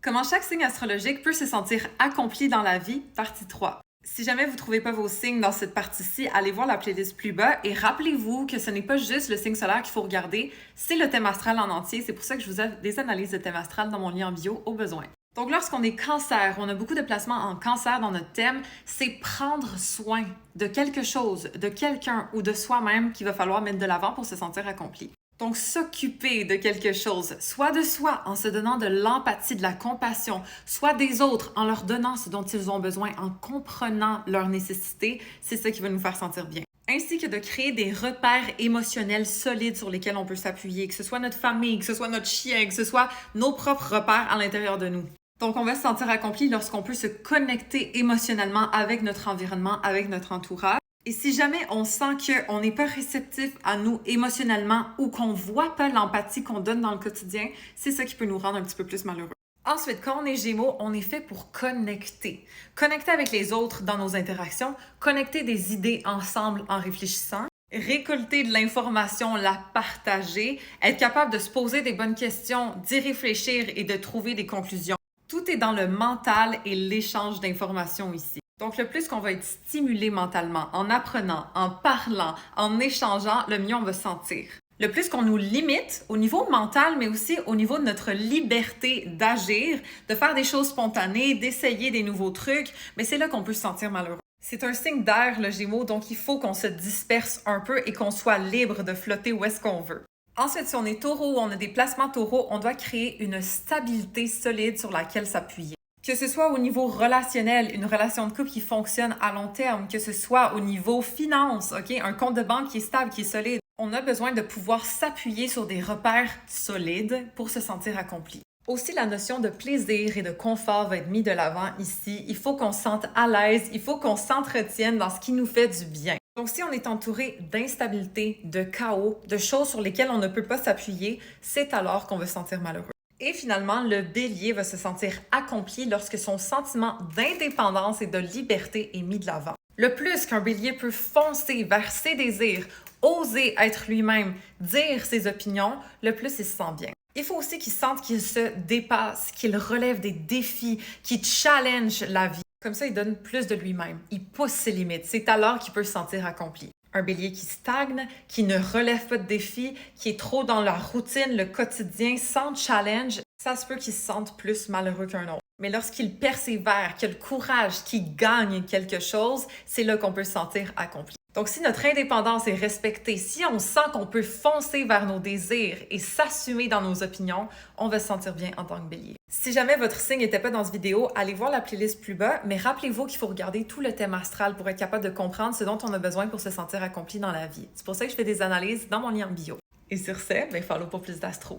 Comment chaque signe astrologique peut se sentir accompli dans la vie, partie 3. Si jamais vous ne trouvez pas vos signes dans cette partie-ci, allez voir la playlist plus bas et rappelez-vous que ce n'est pas juste le signe solaire qu'il faut regarder, c'est le thème astral en entier. C'est pour ça que je vous ai des analyses de thème astral dans mon lien en bio au besoin. Donc lorsqu'on est cancer, on a beaucoup de placements en cancer dans notre thème, c'est prendre soin de quelque chose, de quelqu'un ou de soi-même qu'il va falloir mettre de l'avant pour se sentir accompli. Donc, s'occuper de quelque chose, soit de soi en se donnant de l'empathie, de la compassion, soit des autres en leur donnant ce dont ils ont besoin, en comprenant leurs nécessités, c'est ça qui va nous faire sentir bien. Ainsi que de créer des repères émotionnels solides sur lesquels on peut s'appuyer, que ce soit notre famille, que ce soit notre chien, que ce soit nos propres repères à l'intérieur de nous. Donc, on va se sentir accompli lorsqu'on peut se connecter émotionnellement avec notre environnement, avec notre entourage. Et si jamais on sent qu'on n'est pas réceptif à nous émotionnellement ou qu'on ne voit pas l'empathie qu'on donne dans le quotidien, c'est ça qui peut nous rendre un petit peu plus malheureux. Ensuite, quand on est Gémeaux, on est fait pour connecter. Connecter avec les autres dans nos interactions, connecter des idées ensemble en réfléchissant, récolter de l'information, la partager, être capable de se poser des bonnes questions, d'y réfléchir et de trouver des conclusions. Tout est dans le mental et l'échange d'informations ici. Donc, le plus qu'on va être stimulé mentalement, en apprenant, en parlant, en échangeant, le mieux on va se sentir. Le plus qu'on nous limite au niveau mental, mais aussi au niveau de notre liberté d'agir, de faire des choses spontanées, d'essayer des nouveaux trucs, mais c'est là qu'on peut se sentir malheureux. C'est un signe d'air, le Gémeaux, donc il faut qu'on se disperse un peu et qu'on soit libre de flotter où est-ce qu'on veut. Ensuite, si on est taureau ou on a des placements taureaux, on doit créer une stabilité solide sur laquelle s'appuyer. Que ce soit au niveau relationnel, une relation de couple qui fonctionne à long terme, que ce soit au niveau finance, un compte de banque qui est stable, qui est solide, on a besoin de pouvoir s'appuyer sur des repères solides pour se sentir accompli. Aussi, la notion de plaisir et de confort va être mise de l'avant ici. Il faut qu'on se sente à l'aise, il faut qu'on s'entretienne dans ce qui nous fait du bien. Donc, si on est entouré d'instabilité, de chaos, de choses sur lesquelles on ne peut pas s'appuyer, c'est alors qu'on va se sentir malheureux. Et finalement, le bélier va se sentir accompli lorsque son sentiment d'indépendance et de liberté est mis de l'avant. Le plus qu'un bélier peut foncer vers ses désirs, oser être lui-même, dire ses opinions, le plus il se sent bien. Il faut aussi qu'il sente qu'il se dépasse, qu'il relève des défis, qu'il challenge la vie. Comme ça, il donne plus de lui-même. Il pousse ses limites. C'est alors qu'il peut se sentir accompli. Un bélier qui stagne, qui ne relève pas de défis, qui est trop dans la routine, le quotidien, sans challenge, ça se peut qu'il se sente plus malheureux qu'un autre. Mais lorsqu'il persévère, qu'il a le courage, qu'il gagne quelque chose, c'est là qu'on peut se sentir accompli. Donc, si notre indépendance est respectée, si on sent qu'on peut foncer vers nos désirs et s'assumer dans nos opinions, on va se sentir bien en tant que bélier. Si jamais votre signe n'était pas dans cette vidéo, allez voir la playlist plus bas, mais rappelez-vous qu'il faut regarder tout le thème astral pour être capable de comprendre ce dont on a besoin pour se sentir accompli dans la vie. C'est pour ça que je fais des analyses dans mon lien bio. Et sur ce, follow pour plus d'astro.